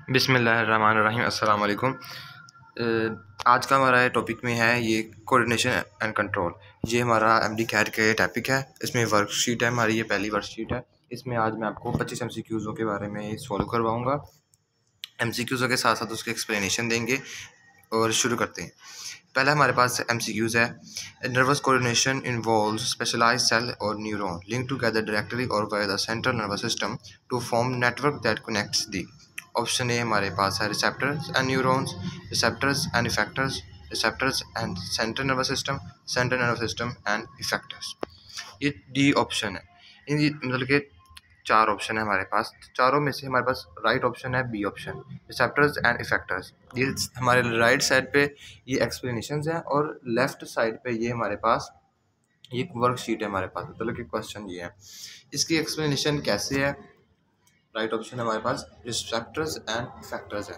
बिस्मिल्लाहिर्रहमानिर्रहीम अस्सलाम वालेकुम। आज का हमारा टॉपिक में है ये कोऑर्डिनेशन एंड कंट्रोल। ये हमारा एमडी कैट का ये टॉपिक है। इसमें वर्कशीट है हमारी, ये पहली वर्कशीट है। इसमें आज मैं आपको 25 एमसीक्यूज़ों के बारे में सॉल्व करवाऊंगा। एमसीक्यूज़ों के साथ साथ उसके एक्सप्लेनेशन देंगे और शुरू करते हैं। पहला हमारे पास एमसीक्यूज़ है। Nervous coordination involves specialised cell और न्यूरॉन लिंक टुगेदर डायरेक्टली और by the central nervous system to form network that connects the. Option A हमारे पास है receptors and neurons, receptors and effectors, receptors and central nervous system, central nervous system and effectors. ये D option है। मतलब कि चार option है हमारे पास। चारों में से हमारे पास राइट ऑप्शन है B option, receptors and effectors. ये हमारे राइट साइड पे ये एक्सप्लेनेशंस हैं और लेफ्ट साइड पे ये हमारे पास ये वर्कशीट है हमारे पास। मतलब कि क्वेश्चन ये है, इसकी एक्सप्लेनेशन कैसे है। राइट ऑप्शन हमारे पास रिसेप्टर्स एंड इफेक्टर्स है।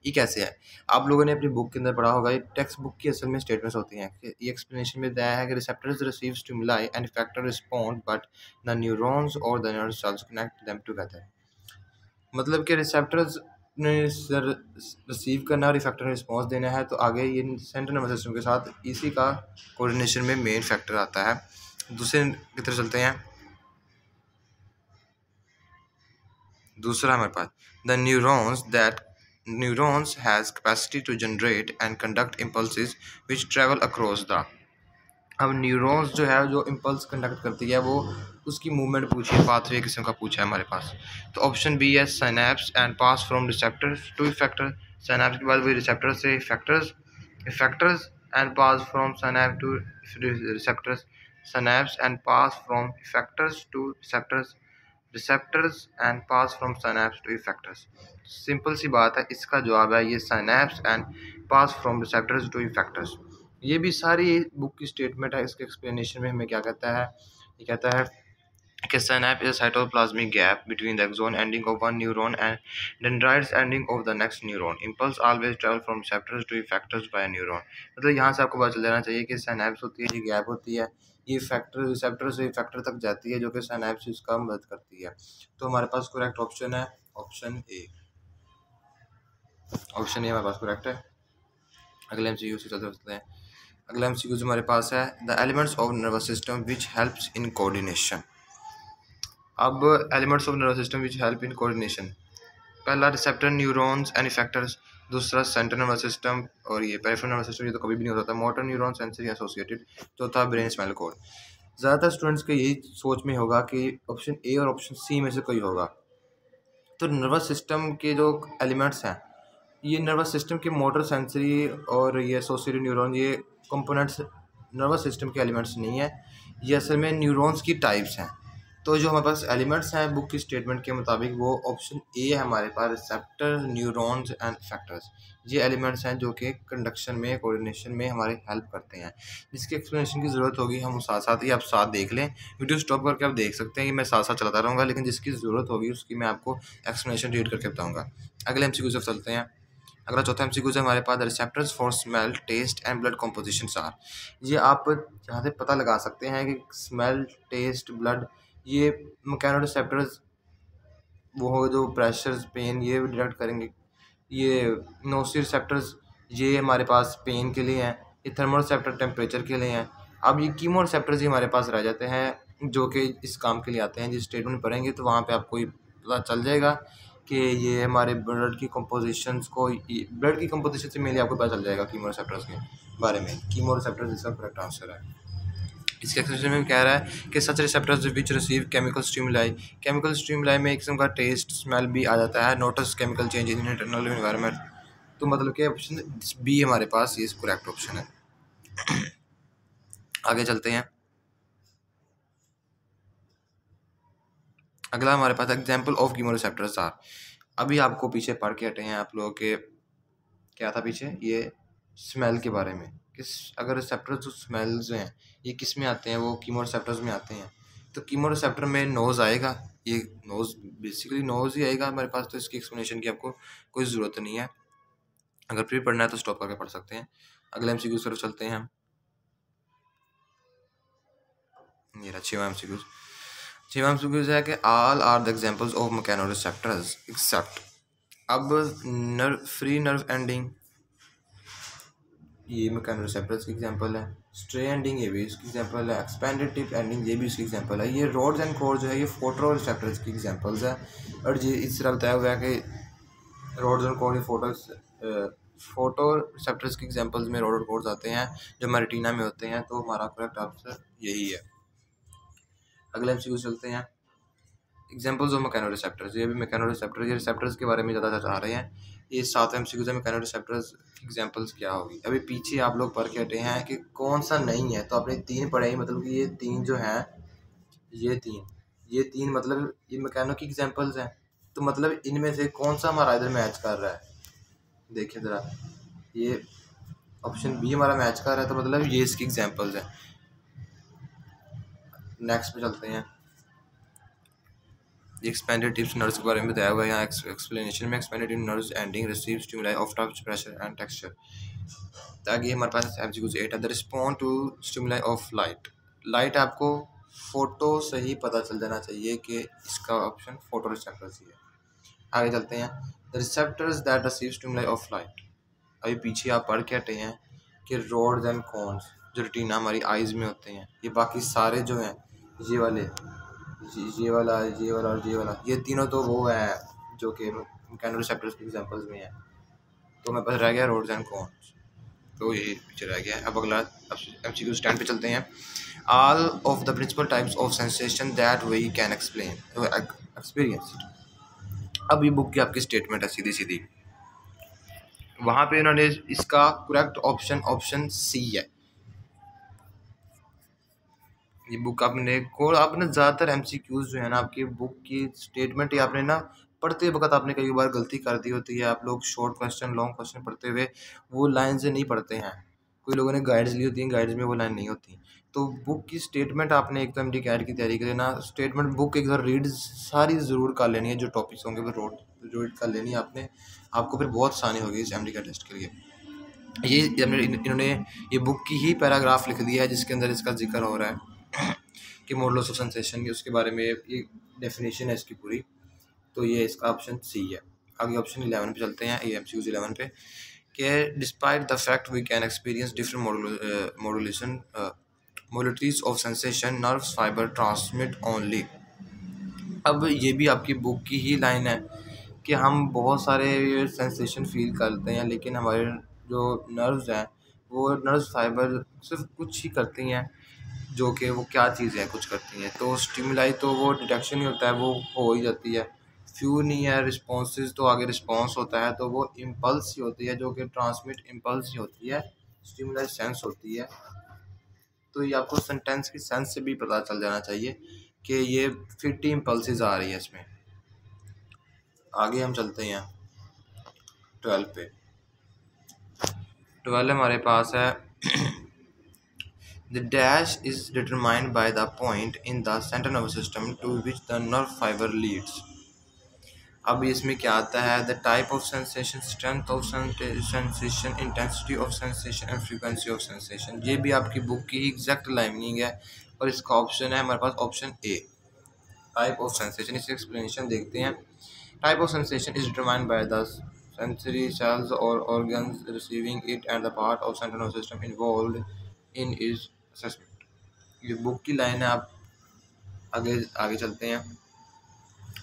ये कैसे है, आप लोगों ने अपनी बुक के अंदर पढ़ा होगा। ये टेक्स्ट बुक की असल में स्टेटमेंट्स होती हैं। ये एक्सप्लेनेशन में दिया है कि receptors receive stimuli and effector respond but the neurons or the nerve cells connect them together. मतलब कि रिसेप्टर्स ने रिसीव करना और इफेक्टर ने रिस्पॉन्स देना है, तो आगे ये सेंट्रल नर्वस सिस्टम के साथ इसी का कोऑर्डिनेशन में मेन फैक्टर आता है। दूसरे की तरफ चलते हैं। दूसरा हमारे पास the neurons has capacity to generate and conduct impulses which travel across the. अब न्यूरॉन्स जो है, जो इम्पल्स कंडक्ट करती है, वो उसकी मूवमेंट पूछी है, पाथवे किस्म का पूछा है हमारे पास। तो ऑप्शन बी है synapse and pass from receptors to effector. Synapse के बाद वही रिसेप्टर से effectors, effectors and pass from synapse to receptors, synapse and pass from effectors to receptors, receptors and pass from synapse to effectors. Simple सी बात है, इसका जवाब है ये synapse and pass from receptors to effectors. ये भी सारी बुक की स्टेटमेंट है। इसके एक्सप्लेनेशन में हमें क्या कहता है, ये कहता है कि synapse is a cytoplasmic gap between the axon ending of one neuron and dendrites ending of the next neuron. Impulse always travel from receptors to effectors by a neuron. मतलब यहाँ से आपको पता चल जाना चाहिए कि synapse होती है, ये गैप होती है, ये फैक्टर रिसेप्टर से इफेक्टर तक जाती है, जो कि synapse इसका मदद करती है। तो हमारे पास करेक्ट ऑप्शन है ऑप्शन ए। ऑप्शन ए हमारे पास करेक्ट है। अगले एमसीक्यू से चलते हैं। अगला एमसीक्यू हमारे पास है the elements of nervous system which helps in coordination. अब elements of nervous system which help in coordination, पहला रिसेप्टर न्यूरॉन्स एंड इफेक्टर्स, दूसरा सेंट्रल नर्वस सिस्टम और ये पेरिफेरल नर्वस सिस्टम, ये तो कभी भी नहीं होता था, मोटर न्यूरॉन सेंसरी एसोसिएटेड, चौथा ब्रेन स्मेल कोड। ज़्यादातर स्टूडेंट्स के यही सोच में होगा कि ऑप्शन ए और ऑप्शन सी में से कोई होगा। तो नर्वस सिस्टम के जो एलिमेंट्स हैं, ये नर्वस सिस्टम के मोटर सेंसरी और ये एसोसिएटेड न्यूरॉन, ये कंपोनेंट्स नर्वस सिस्टम के एलिमेंट्स नहीं है, ये असल में न्यूरॉन्स की टाइप्स हैं। तो जो हमारे पास एलिमेंट्स हैं बुक की स्टेटमेंट के मुताबिक, वो ऑप्शन ए है हमारे पास, रिसेप्टर न्यूरॉन्स एंड इफेक्टर्स। ये एलिमेंट्स हैं जो कि कंडक्शन में, कोऑर्डिनेशन में हमारी हेल्प करते हैं। जिसकी एक्सप्लेनेशन की ज़रूरत होगी हम साथ साथ ही आप साथ देख लें, वीडियो स्टॉप करके आप देख सकते हैं कि मैं साथ साथ चलाता रहूँगा, लेकिन जिसकी ज़रूरत होगी उसकी मैं आपको एक्सप्लेनेशन रीड करके बताऊँगा। अगले एमसीक्यू से चलते हैं। अगला चौथा एमसीक्यू है हमारे पास receptors for smell, taste and blood composition are. ये आप यहाँ से पता लगा सकते हैं कि स्मेल, टेस्ट, ब्लड, ये मैकेनो रिसेप्टर्स वो हो जो प्रेशर, पेन, ये डिटेक्ट करेंगे। ये नोसी रिसेप्टर्स ये हमारे पास पेन के लिए हैं। ये थर्मो रिसेप्टर टेम्परेचर के लिए हैं। अब ये कीमो रिसेप्टर्स ही हमारे पास रह जाते हैं, जो कि इस काम के लिए आते हैं। जिस स्टेटमेंट पढ़ेंगे तो वहाँ पे आपको ये पता चल जाएगा कि ये हमारे ब्लड की कंपोजिशंस को, ब्लड की कंपोजिशन से मेनली आपको पता चल जाएगा कीमो रिसेप्टर्स के बारे में। कीमो रिसेप्टर्स इसका करेक्ट आंसर है। इसके एक्सप्लेनेशन में कह रहा है कि such receptors which receive chemical stimuli में एक किस्म का टेस्ट, स्मेल भी आ जाता है, notice chemical change in internal environment. तो मतलब कि ऑप्शन बी हमारे पास ये करेक्ट ऑप्शन है। आगे चलते हैं। अगला हमारे पास एग्जाम्पल ऑफ कीमोरिसेप्टर्स आर। अभी आपको पीछे पढ़ के हटे हैं आप लोगों के, क्या था पीछे, ये स्मेल के बारे में। किस अगर रिसेप्टर्स जो स्मेल्स हैं ये किस में आते हैं, वो कीमोरिसेप्टर्स में आते हैं। तो कीमोरिसेप्टर में नोज़ आएगा, ये नोज़ बेसिकली नोज़ ही आएगा हमारे पास। तो इसकी एक्सप्लेनेशन की आपको कोई ज़रूरत नहीं है, अगर फिर पढ़ना है तो स्टॉप करके पढ़ सकते हैं। अगले एमसीक्यू की तरफ चलते हैं हम। ये रहा छठवां एमसीक्यू है कि all are the examples of mechanoreceptors except. अब फ्री नर्व एंडिंग, ये मैकेनोरेसेप्टर्स की एग्जांपल है। स्ट्रे एंडिंग, ये भी इसकी एग्जांपल है। एक्सपेंडेड टिप एंडिंग, ये भी इसकी एग्जांपल है। ये रोड्स एंड कोर जो है ये फोटोरिसेप्टर्स की एग्जांपल्स है। और ये इस तरह बताया हुआ है कि रोड्स एंड कोर फोटो रिसेप्टर्स की एग्जांपल्स में रोड और कोर्स आते हैं जो हमारे रेटिना में होते हैं। तो हमारा करेक्ट आंसर यही है। अगले एमसीक्यू चलते हैं। एग्जांपल्स ऑफ मैकेनोरिसेप्टर्स, ये भी मैकेनोरिसेप्टर, ये रिसेप्टर्स के बारे में ज़्यादा आ रहे हैं। ये 7 एमसीक्यूज है। मैकेनोरिसेप्टर्स एग्जांपल्स क्या होगी। अभी पीछे आप लोग पढ़ के हटे हैं कि कौन सा नहीं है, तो आपने 3 पढ़े ही, मतलब कि ये 3 जो हैं, ये तीन मतलब ये मैकेनो की एग्जांपल्स हैं। तो मतलब इनमें से कौन सा हमारा इधर मैच कर रहा है, देखिए ज़रा। ये ऑप्शन बी हमारा मैच कर रहा है, तो मतलब ये इसकी एग्जांपल्स हैं। नेक्स्ट पे चलते हैं। एक्सपेंडेड टिप्स नर्व्स के बारे में बताया हुआ है यहाँ एक्सप्लेनेशन में। Expanded tip nerves ending receive stimuli of touch, pressure and texture. आगे हमारे पास एमसीक्यू 8 है। The respond to stimuli of light. Light आपको फोटो से ही पता चल जाना चाहिए कि इसका ऑप्शन फोटो रिसेप्टर्स ही है। आगे चलते हैं। The receptors that receive stimuli of light. अभी पीछे आप पढ़ के हटे हैं कि रोड्स एंड कोन्स जो रेटिना हमारी आइज़ में होते हैं, ये बाकी सारे जो हैं, ये वाले, ये वाला, ये वाला और ये वाला, ये तीनों तो वो है जो कि मैकेनो रिसेप्टर्स के एग्जांपल्स में है। तो मेरे पास रह गया रोड्स एंड कोन्स, तो ये पीछे रह गया। अब अगला एमसीक्यू स्टैंड पे चलते हैं। All of the principal types of sensation that we can explain experience. अब ये बुक की आपकी स्टेटमेंट है सीधी सीधी। वहाँ पे उन्होंने इसका करेक्ट ऑप्शन सी है। ये बुक आपने ज़्यादातर एमसीक्यूज जो है ना, आपकी बुक की स्टेटमेंट ही आपने ना पढ़ते वक्त आपने कई बार गलती कर दी होती है। आप लोग शॉर्ट क्वेश्चन लॉन्ग क्वेश्चन पढ़ते हुए वो लाइन से नहीं पढ़ते हैं। कोई लोगों ने गाइड्स ली होती हैं, गाइड्स में वो लाइन नहीं होती। तो बुक की स्टेटमेंट आपने एक तो एमडी कैट की तैयारी करें ना, स्टेटमेंट बुक एक बार रीड सारी ज़रूर कर लेनी है। जो टॉपिक्स होंगे वो रीड कर लेनी है आपने, आपको फिर बहुत आसानी होगी इस एमडी कैट टेस्ट के लिए। ये इन्होंने ये बुक की ही पैराग्राफ लिख दिया है जिसके अंदर इसका जिक्र हो रहा है कि मॉडल्स ऑफ सेंसेशन की, उसके बारे में ये डेफिनेशन है इसकी पूरी। तो ये इसका ऑप्शन सी है। आगे ऑप्शन 11 पे चलते हैं। ये एमसीक्यूज 11 पे कि despite the fact we can experience different modulation modalities of sensation nerves fibre transmit only. अब ये भी आपकी बुक की ही लाइन है कि हम बहुत सारे सेंसेशन फील करते हैं, लेकिन हमारे जो नर्व्स हैं वो नर्व्स फाइबर सिर्फ कुछ ही करती हैं, जो कि वो क्या चीज़ें हैं, कुछ करती हैं। तो स्टिमुलाई तो वो डिटेक्शन ही होता है, वो हो ही जाती है। फ्यू नहीं है, रिस्पॉन्सेज तो आगे रिस्पॉन्स होता है, तो वो इम्पल्स ही होती है, जो कि ट्रांसमिट इम्पल्स ही होती है। स्टिमुलाई सेंस होती है। तो ये आपको सेंटेंस की सेंस से भी पता चल जाना चाहिए कि ये 50 इम्पल्सेस आ रही है इसमें। आगे हम चलते हैं 12 पे। 12 हमारे पास है The dash is determined by the point in the central nervous system to which the nerve fiber leads. अब इसमें क्या आता है, the type of sensation, strength of sensation, intensity of sensation and frequency of sensation. ये भी आपकी book की exact lining है और इसका ऑप्शन है हमारे पास option A, type of sensation. इसकी एक्सप्लेनेशन देखते हैं। Type of sensation is determined by the sensory cells or organs receiving it and the part of central nervous system involved in its assessment. ये book की line है। आप आगे आगे चलते हैं।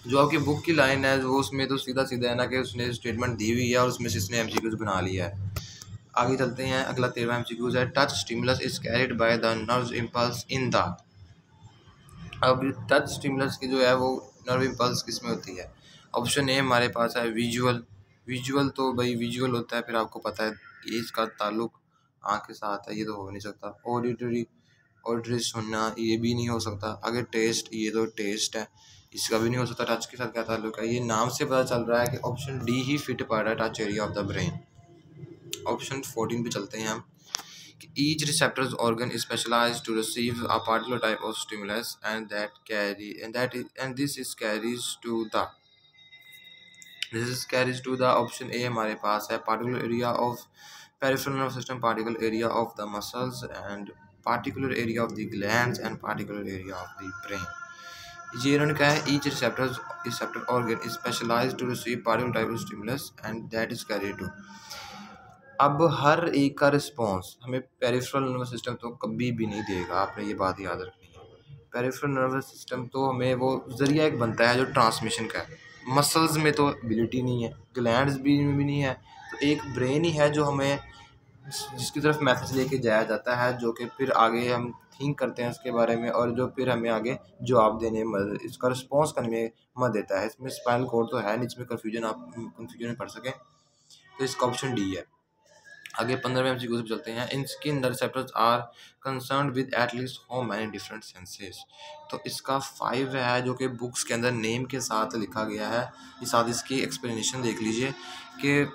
जो आपकी बुक की लाइन है वो उसमें तो सीधा सीधा है ना कि उसने स्टेटमेंट दी हुई है और उसमें से इसने एमसीक्यूज बना लिया है। आगे चलते हैं। अगला 13वां एमसीक्यूज है touch stimulus is carried by the nerve impulse in the. अब टच स्टिमुलस की जो है वो नर्व इम्पल्स किस में होती है। ऑप्शन ए हमारे पास है विजुअल। विजुअल तो भाई विजुअल होता है, फिर आपको पता है ये इसका ताल्लुक आँख के साथ है, ये तो हो नहीं सकता। ऑडिटरी सुनना, ये भी नहीं हो सकता। आगे टेस्ट, ये तो टेस्ट है, इसका भी नहीं हो सकता। टच के साथ क्या ताल्लुक है, ये नाम से पता चल रहा है कि ऑप्शन डी ही फिट पड़ रहा है, touch area of the brain. Option 14 पे चलते हैं हम। Each receptor's organ is specialized to receive a particular type of stimulus, and this is carries to the option A हमारे पास है particular area of peripheral nervous system, particular area of the muscles, and particular area of the glands and particular area of the brain. ये इन्होंने कहा है each receptor organ is specialised to receive particular type of stimulus and that is carried to. अब हर एक का response हमें peripheral nervous system तो कभी भी नहीं देगा, आपने ये बात याद रखनी है। पेरिफेरल नर्वस सिस्टम तो हमें वो जरिया एक बनता है जो ट्रांसमिशन का है। मसल्स में तो एबिलिटी नहीं है, ग्लैंड्स भी नहीं है, तो एक ब्रेन ही है जो हमें जिसकी तरफ मैसेज लेके जाया जाता है, जो कि फिर आगे हम थिंक करते हैं उसके बारे में और जो फिर हमें आगे जवाब देने में मदद, इसका रिस्पॉन्स करने में मदद देता है। इसमें स्पाइनल कॉर्ड तो है नहीं, इसमें कन्फ्यूजन में पड़ सके, तो इसका ऑप्शन डी है। आगे 15वें एमसीक्यू पे चलते हैं। In skin the receptors are concerned with at least how many different senses. तो इसका 5 है जो कि बुक्स के अंदर नेम के साथ लिखा गया है। इस साथ इसकी एक्सप्लेनेशन देख लीजिए कि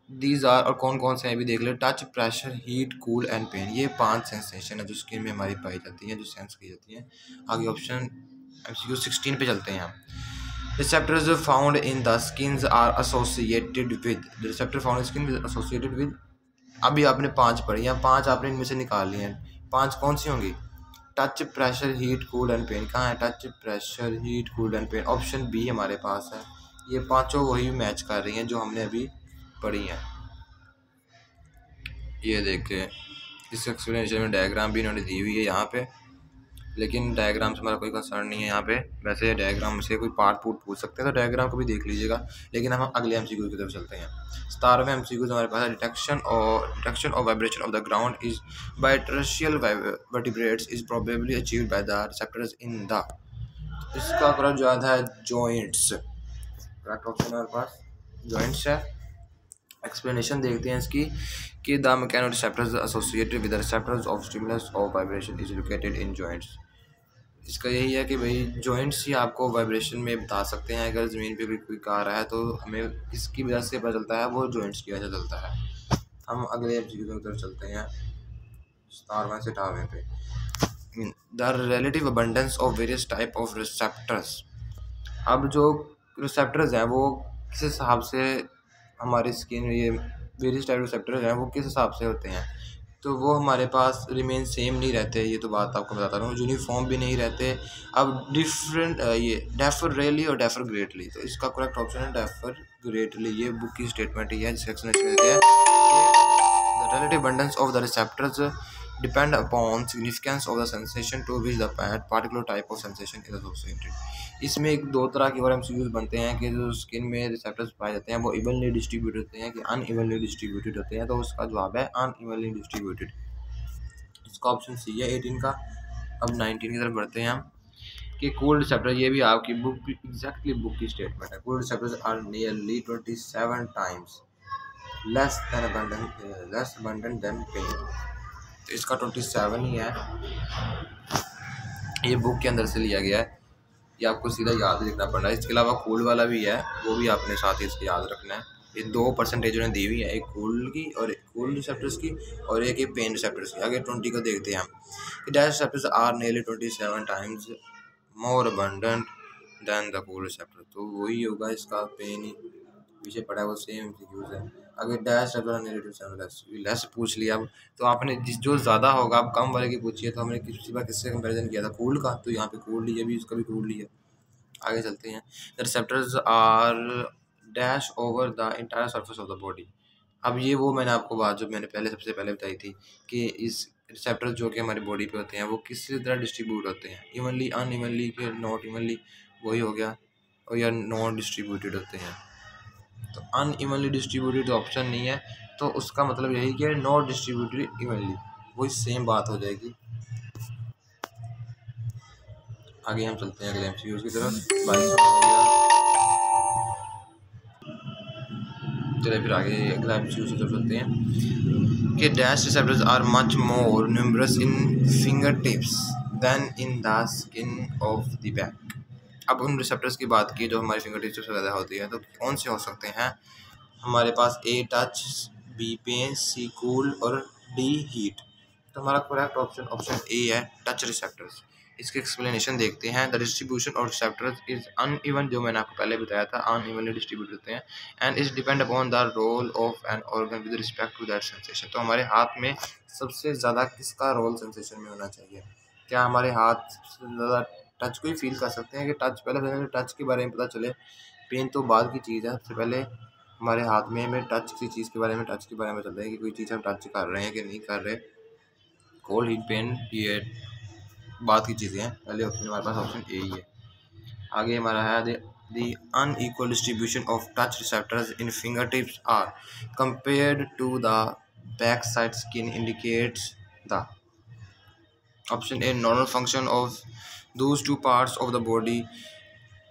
दीज आर, और कौन कौन से हैं भी देख ले। Touch, pressure, heat, cool and pain, ये 5 सेंसेशन है जो स्किन में हमारी पाई जाती हैं, जो सेंस की जाती हैं। आगे ऑप्शन एमसीक्यू 16 पे चलते हैं हम। Receptors found in the skins are associated with the receptor found in skin is associated with। अभी आपने 5 पढ़ी हैं, 5 आपने इनमें से निकाल लिए हैं। 5 कौन सी होंगी? Touch, pressure, heat, cool and pain. कहाँ है touch, pressure, heat, cool and pain? Option B हमारे पास है। ये पांचों वही मैच कर रही हैं जो हमने अभी पढ़ी हैं। ये देखे इस एक्सप्लेनेशन में डायग्राम भी इन्होंने दी हुई है यहाँ पे, लेकिन डायग्राम से हमारा कोई कंसर्न नहीं है यहाँ पे। वैसे डायग्राम से कोई पार्ट पूछ सकते हैं तो डायग्राम को भी देख लीजिएगा, लेकिन हम अगले एमसीक्यू की तरफ चलते हैं। 17वें एमसीक्यू हमारे पास है डिटेक्शन और vibration of the ground is by terrestrial vertebrates is probably achieved by the receptors in the. इसका करेक्ट जो है जॉइंट्स। करेक्ट ऑप्शन हमारे पास जॉइंट्स है। एक्सप्लेनेशन देखते हैं इसकी कि the mechanoreceptors associated with the receptors of stimulus और vibration is located in joints. इसका यही है कि भाई जॉइंट्स ही आपको वाइब्रेशन में बता सकते हैं। अगर ज़मीन पे कोई आ रहा है तो हमें किसकी वजह से पता चलता है, वो जॉइंट्स की वजह से चलता है। हम अगले एमसीक्यू की तरफ चलते हैं 17वें से 18वें पे। The relative abundance of various type of receptors. अब जो रिसेप्टर्स हैं वो किस हिसाब से हमारी स्किन में, ये वेरियस टाइप रिसेप्टर्स हैं वो किस हिसाब से होते हैं, तो वो हमारे पास रिमेन सेम नहीं रहते। ये तो बात आपको बताता रहा हूँ, यूनिफॉर्म भी नहीं रहते। अब डिफरेंट ये डेफर रेयरली और डेफर ग्रेटली, तो इसका करेक्ट ऑप्शन है डेफर ग्रेटली। ये बुक की स्टेटमेंट ही है जिसका एक्सप्लेनेशन देते हैं the relative abundance of the receptors depend upon significance of the sensation to which the particular type of sensation is associated. इसमें एक दो तरह के और एमसीक्यूज बनते हैं कि जो स्किन में रिसेप्टर्स पाए जाते हैं वो इवनली डिस्ट्रीब्यूटेड होते हैं कि अनइवनली डिस्ट्रीब्यूटेड होते हैं, तो उसका जवाब है अनइवनली डिस्ट्रीब्यूटेड। इसका ऑप्शन सी है 18 का। अब 19 की तरफ बढ़ते हैं हम कि कूल रिसेप्टर, ये भी आपकी बुक एग्जैक्टली बुक की स्टेटमेंट है। Cool receptors are nearly 27 times less abundant than pain. तो इसका 27 ही है, ये बुक के अंदर से लिया गया है। ये आपको सीधा याद लिखना पड़ रहा है। इसके अलावा कूल वाला भी है, वो भी आपने साथ ही इसको याद रखना है। ये 2% उन्हें दी हुई है, एक कूल की और एक कूल रिसेप्टर्स की और एक ये पेन रिसेप्टर्स की। आगे 20 को देखते हैं हम। Dash receptors are nearly 27 times more abundant than the cool receptor. तो वही होगा, इसका पेन ही पीछे पड़ा है वो सेम यूज है। अगर डैश लेस पूछ लिया अब, तो आपने जो ज़्यादा होगा आप कम वाले की पूछिए, तो हमने किसी बार किससे कंपैरिजन किया था कूल का, तो यहाँ पे कूल लिया भी, इसका भी कूल लिया। आगे चलते हैं। The receptors are dash over the entire surface of the body. अब ये वो मैंने आपको बात जो मैंने सबसे पहले बताई थी कि इस रिसेप्टर्स जो कि हमारी बॉडी पे होते हैं वो किस तरह डिस्ट्रीब्यूट होते हैं, इवनली, अनइवनली, फिर नॉट इवनली, वही हो गया, और या नॉन डिस्ट्रीब्यूटेड होते हैं। तो अनइवनली डिस्ट्रीब्यूटेड ऑप्शन नहीं है, तो उसका मतलब यही कि नॉट डिस्ट्रीब्यूटेड इवनली, वही सेम बात हो जाएगी। आगे हम चलते हैं अगले एमसीक्यू की तरफ। 22 हो गया, चलिए फिर आगे अगला एमसीक्यू की तरफ चलते हैं कि dash receptors are much more numerous in finger tips than in the skin of the back. अब उन रिसेप्टर्स की बात की जो हमारी फिंगर टिप्स से ज़्यादा होती है, तो कौन से हो सकते हैं हमारे पास? A touch, B pain, C cool और डी हीट। तो हमारा करेक्ट ऑप्शन ए है टच रिसेप्टर्स। इसके एक्सप्लेनेशन देखते हैं। The distribution of receptors is uneven, जो मैंने आपको पहले बताया था, अनइवनली डिस्ट्रीब्यूट होते हैं, and is depend upon the role of an organ with respect to that sensation. तो हमारे हाथ में सबसे ज़्यादा किसका रोल सेंसेशन में होना चाहिए? क्या हमारे हाथ सबसे ज़्यादा टच को ही फील कर सकते हैं कि टच पहले टच के बारे में पता चले, पेन तो बाद की चीज़ है। सबसे पहले हमारे हाथ में हमें टच की चीज़ के बारे में चलता है कि कोई चीज़ हम टच कर रहे हैं कि नहीं कर रहे। कोल्ड हीट पेन ये बाद की चीज़ें हैं, पहले ऑप्शन हमारे पास ऑप्शन ए ही है। आगे हमारा है the unequal distribution of touch receptors in fingertips are compared to the backside skin indicates the option A normal function of those two parts of the body,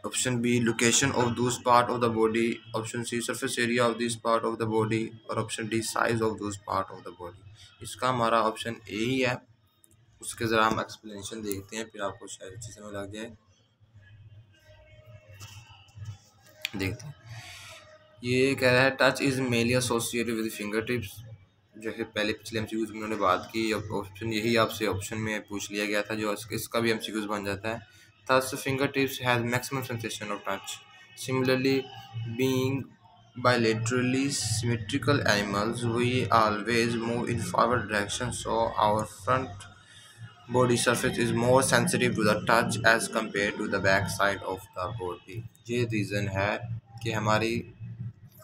option B location of those part of the body, option C surface area of this part of the body और option D size of those part of the body। इसका हमारा option A ही है। उसके ज़रा हम explanation देखते हैं, फिर आपको शायद अच्छी समझ लग जाए। देखते हैं, ये कह रहा है touch is mainly associated with finger tips. जैसे पहले पिछले एमसीक्यूज में उन्होंने बात की, अब ऑप्शन यही आपसे ऑप्शन में पूछ लिया गया था, जो इसका भी एमसीक्यूज बन जाता है। Thus finger tips has maximum sensation of touch. Similarly being bilaterally symmetrical animals, we always move in forward direction, so our front body surface is more sensitive to the touch as compared to the back side of the body। ये reason है कि हमारी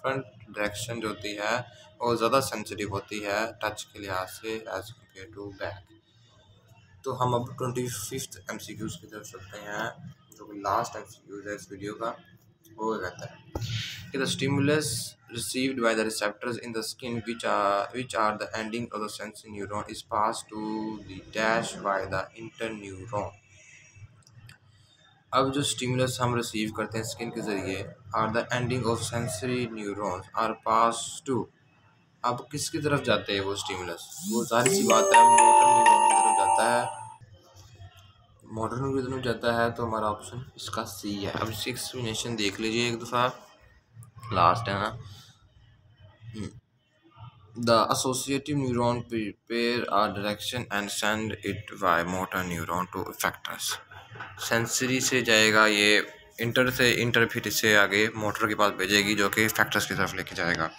front direction जो होती है वो ज़्यादा sensitive होती है टच के लिहाज से एज कम्पेयर टू बैक। तो हम अब 25th एमसीक्यूज की तरफ चलते हैं, जो कि लास्ट एमसीक्यूज है इस वीडियो का। वो कहता है कि the stimulus received by the receptors in the skin which are the ending of the sensory neuron is passed to the dash by the interneuron। अब जो स्टिमुलस हम रिसीव करते हैं स्किन के ज़रिए are the ending of sensory neurons are pass to. अब किसकी तरफ जाते हैं वो स्टिमुलस? वो सारी सी बात है मोटर न्यूरॉन की तरफ जाता है। मोटर न्यूरॉन की तरफ जाता है तो हमारा ऑप्शन इसका सी है। अब इसकी एक्सप्लेनेशन देख लीजिए एक दफ़ा, लास्ट है ना। The associative neuron prepare a direction and send it by motor neuron to effectors। Sensory से जाएगा ये इंटर फिर इससे आगे मोटर के पास भेजेगी जो कि फैक्टर्स की तरफ लेके जाएगा।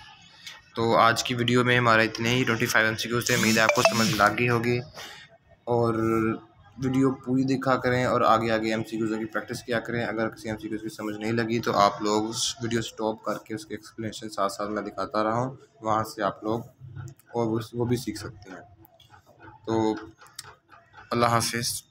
तो आज की वीडियो में हमारे इतने ही 25 एमसीक्यू से। उम्मीद है आपको समझ लग गई होगी, और वीडियो पूरी देखा करें और आगे आगे एमसीक्यूज़ की प्रैक्टिस किया करें। अगर किसी एमसीक्यूज़ की समझ नहीं लगी तो आप लोग उस वीडियो स्टॉप करके उसके एक्सप्लेनेशन साथ साथ मैं दिखाता रहा हूँ, वहाँ से आप लोग और वो भी सीख सकते हैं। तो अल्लाह हाफिज़।